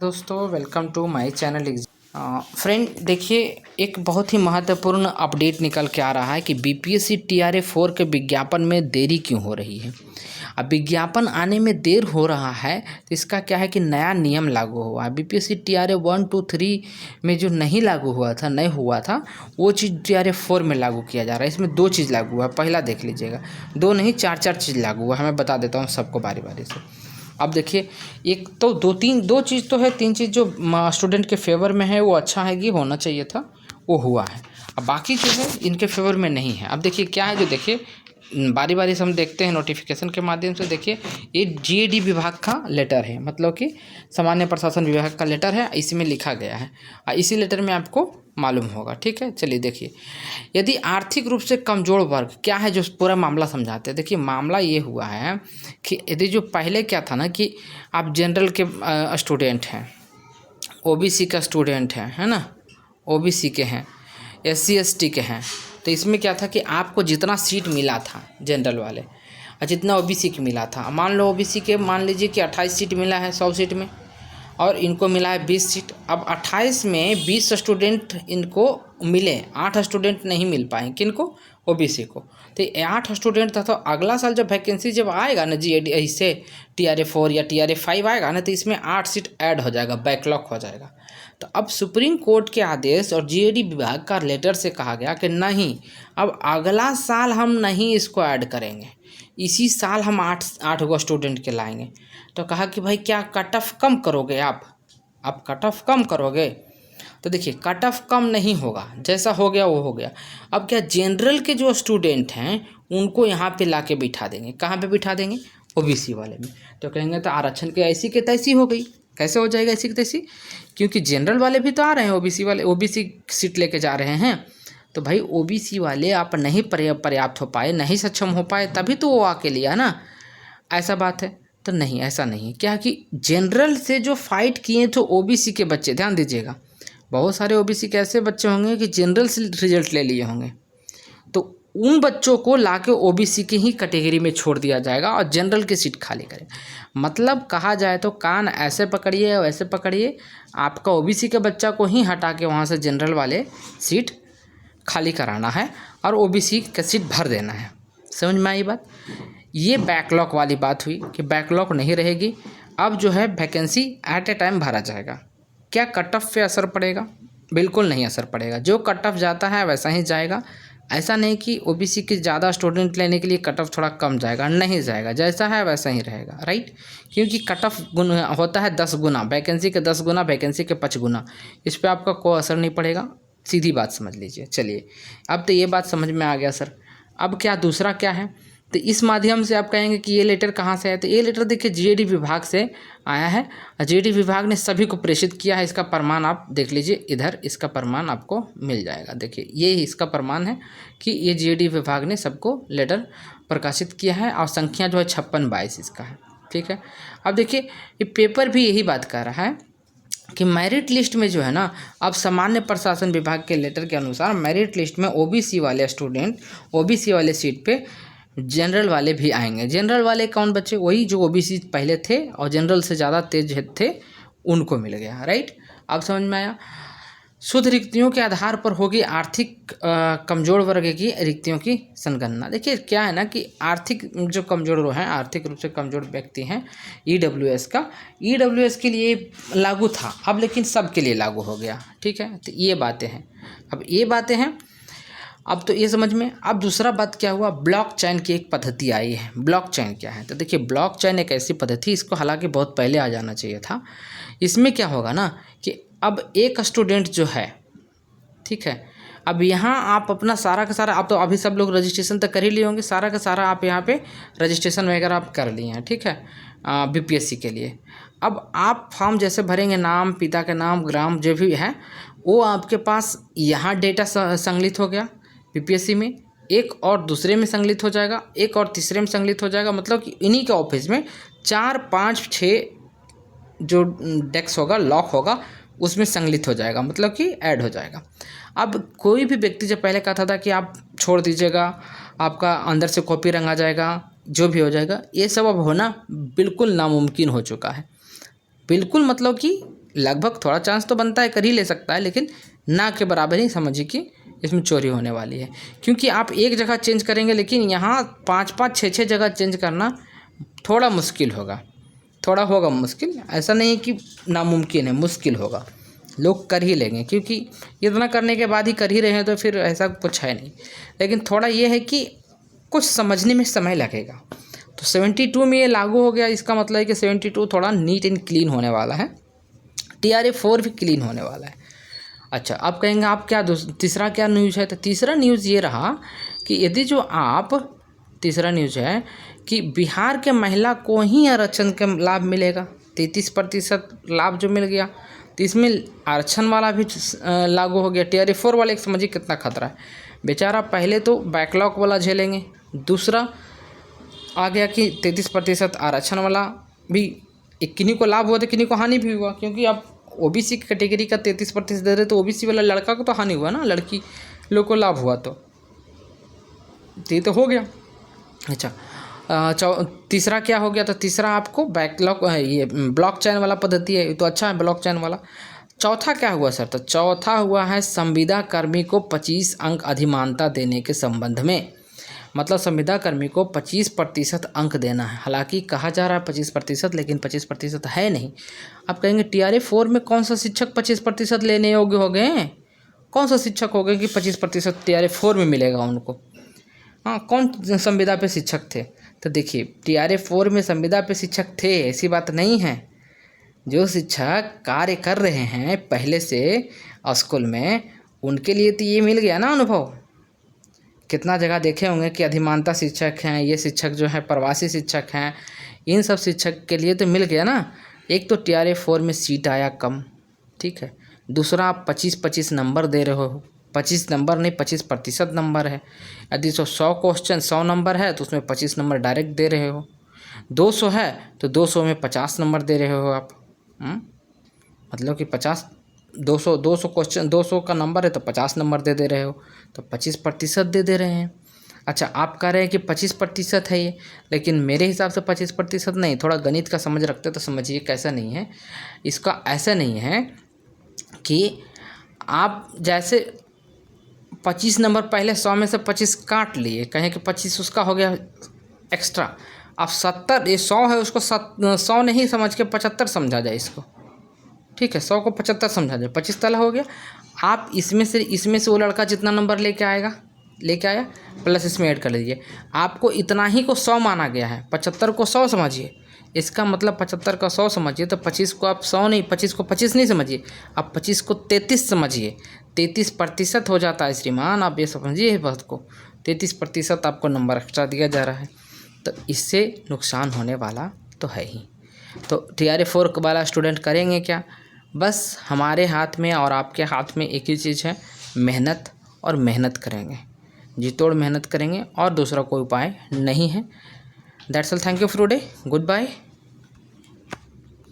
दोस्तों welcome to my channel. Friend देखिए, एक बहुत ही महत्वपूर्ण अपडेट निकल के आ रहा है कि बीपीएससी टीआरए 4 के विज्ञापन में देरी क्यों हो रही है। अब विज्ञापन आने में देर हो रहा है तो इसका क्या है कि नया नियम लागू हुआ है। बीपीएससी टीआरए 1, 2, 3 में जो नहीं लागू हुआ था, नहीं हुआ था, वो चीज़ टीआरए 4 में लागू किया जा रहा है। इसमें 2 चीज़ लागू हुआ है। पहला देख लीजिएगा, 2 नहीं 4 चीज़ लागू हुआ है। मैं बता देता हूँ सबको बारी बारी से। अब देखिए, एक तो दो चीज़ तो है, 3 चीज़ जो स्टूडेंट के फेवर में है वो अच्छा है कि होना चाहिए था, वो हुआ है। अब बाकी जो है इनके फेवर में नहीं है। अब देखिए क्या है, जो देखिए बारी बारी से हम देखते हैं नोटिफिकेशन के माध्यम से। देखिए ये जीएडी विभाग का लेटर है, मतलब कि सामान्य प्रशासन विभाग का लेटर है, इसमें लिखा गया है। इसी लेटर में आपको मालूम होगा। ठीक है, चलिए देखिए, यदि आर्थिक रूप से कमज़ोर वर्ग, क्या है जो पूरा मामला समझाते हैं। देखिए मामला ये हुआ है कि यदि जो पहले क्या था ना कि आप जनरल के स्टूडेंट हैं, ओबीसी का स्टूडेंट है ना, ओबीसी के हैं, एससी एसटी के हैं, तो इसमें क्या था कि आपको जितना सीट मिला था जनरल वाले और जितना ओबीसी के मिला था, मान लो ओबीसी के मान लीजिए कि 28 सीट मिला है 100 सीट में, और इनको मिला है 20 सीट। अब 28 में 20 स्टूडेंट इनको मिले, 8 स्टूडेंट नहीं मिल पाए। किनको? ओबीसी को। तो 8 स्टूडेंट था, तो अगला साल जब वैकेंसी जब आएगा ना जीएडी इससे टीआरए 4 या टीआरए 5 आएगा ना, तो इसमें 8 सीट ऐड हो जाएगा, बैकलॉग हो जाएगा। तो अब सुप्रीम कोर्ट के आदेश और जीएडी विभाग का लेटर से कहा गया कि नहीं, अब अगला साल हम नहीं इसको ऐड करेंगे, इसी साल हम 8 गो स्टूडेंट के लाएंगे। तो कहा कि भाई क्या कट ऑफ कम करोगे आप कट ऑफ कम करोगे? तो देखिए कट ऑफ कम नहीं होगा, जैसा हो गया वो हो गया। अब क्या जनरल के जो स्टूडेंट हैं उनको यहाँ पे ला के बिठा देंगे। कहाँ पे बिठा देंगे? ओबीसी वाले में। तो कहेंगे तो आरक्षण की ऐसी के तैसी हो गई। कैसे हो जाएगा ऐसी की तैसी? क्योंकि जनरल वाले भी तो आ रहे हैं, ओबीसी वाले ओबीसी सीट लेके जा रहे हैं। तो भाई ओबीसी वाले आप नहीं पर्याप्त हो पाए, नहीं सक्षम हो पाए, तभी तो वो आके लिया ना, ऐसा बात है। तो नहीं, ऐसा नहीं है। क्या कि जनरल से जो फाइट किए तो ओबीसी के बच्चे, ध्यान दीजिएगा, बहुत सारे ओबीसी के ऐसे बच्चे होंगे कि जनरल से रिजल्ट ले लिए होंगे, तो उन बच्चों को लाके ओबीसी की ही कैटेगरी में छोड़ दिया जाएगा और जनरल की सीट खाली करें। मतलब कहा जाए तो कान ऐसे पकड़िए और ऐसे पकड़िए, आपका ओबीसी के बच्चा को ही हटा के वहाँ से जनरल वाले सीट खाली कराना है और ओबीसी का सीट भर देना है। समझ में आई बात? ये बैकलॉग वाली बात हुई कि बैकलॉग नहीं रहेगी। अब जो है वैकेंसी एट ए टाइम भरा जाएगा। क्या कट ऑफ पे असर पड़ेगा? बिल्कुल नहीं असर पड़ेगा। जो कट ऑफ जाता है वैसा ही जाएगा। ऐसा नहीं कि ओबीसी के ज़्यादा स्टूडेंट लेने के लिए कट ऑफ थोड़ा कम जाएगा, नहीं जाएगा, जैसा है वैसा ही रहेगा, राइट। क्योंकि कट ऑफ होता है 10 गुना, वैकेंसी के 10 गुना, वैकेंसी के 5 गुना। इस पर आपका कोई असर नहीं पड़ेगा, सीधी बात समझ लीजिए। चलिए, अब तो ये बात समझ में आ गया सर। अब क्या दूसरा क्या है? तो इस माध्यम से आप कहेंगे कि ये लेटर कहाँ से है, तो ये लेटर देखिए जीएडी विभाग से आया है। जीएडी विभाग ने सभी को प्रेषित किया है। इसका प्रमाण आप देख लीजिए, इधर इसका प्रमाण आपको मिल जाएगा। देखिए ये इसका प्रमाण है कि ये जीएडी विभाग ने सबको लेटर प्रकाशित किया है, और संख्या जो है 5622 इसका है। ठीक है, अब देखिए ये पेपर भी यही बात कर रहा है कि मेरिट लिस्ट में जो है ना, अब सामान्य प्रशासन विभाग के लेटर के अनुसार मेरिट लिस्ट में ओबीसी वाले स्टूडेंट, ओबीसी वाले सीट पे जनरल वाले भी आएंगे। जनरल वाले कौन बच्चे? वही जो ओबीसी पहले थे और जनरल से ज़्यादा तेज थे, उनको मिल गया, राइट। अब समझ में आया? शुद्ध रिक्तियों के आधार पर होगी आर्थिक कमजोर वर्ग की रिक्तियों की संगणना। देखिए क्या है ना कि आर्थिक जो कमजोर हैं, आर्थिक रूप से कमजोर व्यक्ति हैं, ईडब्ल्यूएस का, ईडब्ल्यूएस के लिए लागू था अब, लेकिन सबके लिए लागू हो गया। ठीक है, तो ये बातें हैं। अब ये बातें हैं, अब तो ये समझ में। अब दूसरा बात क्या हुआ, ब्लॉकचेन की एक पद्धति आई है। ब्लॉकचेन क्या है? तो देखिए ब्लॉकचेन एक ऐसी पद्धति, इसको हालांकि बहुत पहले आ जाना चाहिए था। इसमें क्या होगा ना कि अब एक स्टूडेंट जो है, ठीक है, अब यहाँ आप अपना सारा का सारा, आप तो अभी सब लोग रजिस्ट्रेशन तक कर ही लिए होंगे, सारा का सारा आप यहाँ पे रजिस्ट्रेशन वगैरह आप कर लिए हैं, ठीक है, बीपीएससी के लिए। अब आप फॉर्म जैसे भरेंगे, नाम, पिता का नाम, ग्राम जो भी है, वो आपके पास यहाँ डेटा संग्रहित हो गया बीपीएससी में, एक और दूसरे में संग्रहित हो जाएगा, एक और तीसरे में संग्रहित हो जाएगा। मतलब कि इन्हीं के ऑफिस में 4, 5, 6 जो डेस्क होगा, लॉक होगा, उसमें संग्रहित हो जाएगा, मतलब कि ऐड हो जाएगा। अब कोई भी व्यक्ति, जब पहले कहता था कि आप छोड़ दीजिएगा, आपका अंदर से कॉपी रंगा जाएगा, जो भी हो जाएगा, ये सब अब होना बिल्कुल नामुमकिन हो चुका है। बिल्कुल मतलब कि लगभग थोड़ा चांस तो बनता है, कर ही ले सकता है, लेकिन ना के बराबर ही समझिए कि इसमें चोरी होने वाली है। क्योंकि आप एक जगह चेंज करेंगे, लेकिन यहाँ 5-5 6-6 जगह चेंज करना थोड़ा मुश्किल होगा, थोड़ा होगा मुश्किल। ऐसा नहीं है कि नामुमकिन है, मुश्किल होगा, लोग कर ही लेंगे, क्योंकि इतना करने के बाद ही कर ही रहे हैं, तो फिर ऐसा कुछ है नहीं। लेकिन थोड़ा ये है कि कुछ समझने में समय लगेगा। तो 72 में ये लागू हो गया, इसका मतलब है कि 72 थोड़ा नीट एंड क्लीन होने वाला है, TRA 4 भी क्लीन होने वाला है। अच्छा, अब कहेंगे आप क्या तीसरा क्या न्यूज़ है? तो तीसरा न्यूज़ ये रहा कि यदि जो आप तीसरा न्यूज़ है कि बिहार के महिला को ही आरक्षण का लाभ मिलेगा, 33% लाभ जो मिल गया, तो इसमें आरक्षण वाला भी लागू हो गया। TRA 4 वाले समझिए कितना खतरा है, बेचारा पहले तो बैकलॉग वाला झेलेंगे, दूसरा आ गया कि 33% आरक्षण वाला भी, एक किन्हीं को लाभ हुआ तो किन्हीं को हानि भी हुआ, क्योंकि आप OBC कैटेगरी का 33% दे रहे तो OBC वाला लड़का को तो हानि हुआ ना, लड़की लोग को लाभ हुआ, तो ये तो हो गया। अच्छा, तीसरा क्या हो गया? तो तीसरा आपको बैकलॉग, ये ब्लॉकचेन वाला पद्धति है, तो अच्छा है ब्लॉकचेन वाला। चौथा क्या हुआ सर? तो चौथा हुआ है संविदा कर्मी को 25 अंक अधिमानता देने के संबंध में। मतलब संविदा कर्मी को 25% अंक देना है। हालांकि कहा जा रहा है 25%, लेकिन 25% है नहीं। आप कहेंगे TRA 4 में कौन सा शिक्षक 25% लेने योग्य हो गए हैं? कौन सा शिक्षक हो गए कि 25% TRA 4 में मिलेगा उनको? हाँ, कौन संविदा पे शिक्षक थे? तो देखिए, TRA 4 में संविदा पे शिक्षक थे, ऐसी बात नहीं है। जो शिक्षक कार्य कर रहे हैं पहले से स्कूल में, उनके लिए तो ये मिल गया ना अनुभव। कितना जगह देखे होंगे कि अधिमानता शिक्षक हैं, ये शिक्षक जो है प्रवासी शिक्षक हैं, इन सब शिक्षक के लिए तो मिल गया ना। एक तो TRA 4 में सीट आया कम, ठीक है। दूसरा, आप 25-25 नंबर दे रहे हो, 25 नंबर नहीं 25% नंबर है। यदि 100 क्वेश्चन 100 नंबर है तो उसमें 25 नंबर डायरेक्ट दे रहे हो। 200 है तो 200 में 50 नंबर दे रहे हो आप। मतलब कि 200 क्वेश्चन 200 का नंबर है तो 50 नंबर दे रहे हो, तो 25% दे रहे हैं। अच्छा, आप कह रहे हैं कि 25% है ये, लेकिन मेरे हिसाब से 25% नहीं, थोड़ा गणित का समझ रखते तो समझिए कैसा नहीं है इसका। ऐसा नहीं है कि आप जैसे 25 नंबर पहले 100 में से 25 काट लिए, कहें कि 25 उसका हो गया एक्स्ट्रा। आप 70, ये 100 है उसको 100 नहीं समझ के 75 समझा जाए इसको, ठीक है। 100 को 75 समझा जाए, 25 तला हो गया। आप इसमें से वो लड़का जितना नंबर लेके आया प्लस इसमें ऐड कर लीजिए। आपको इतना ही को 100 माना गया है, 75 को 100 समझिए। इसका मतलब 75 का 100 समझिए, तो 25 को आप 100 नहीं, 25 को 25 नहीं समझिए, आप 25 को 33 समझिए। 33% हो जाता है श्रीमान, आप ये समझिए इस बात को। 33% आपको नंबर एक्स्ट्रा दिया जा रहा है, तो इससे नुकसान होने वाला तो है ही। तो TRA 4 वाला स्टूडेंट करेंगे क्या? बस हमारे हाथ में और आपके हाथ में एक ही चीज़ है, मेहनत, और मेहनत करेंगे, जी तोड़ मेहनत करेंगे, और दूसरा कोई उपाय नहीं है। That's all, thank you for today, good bye.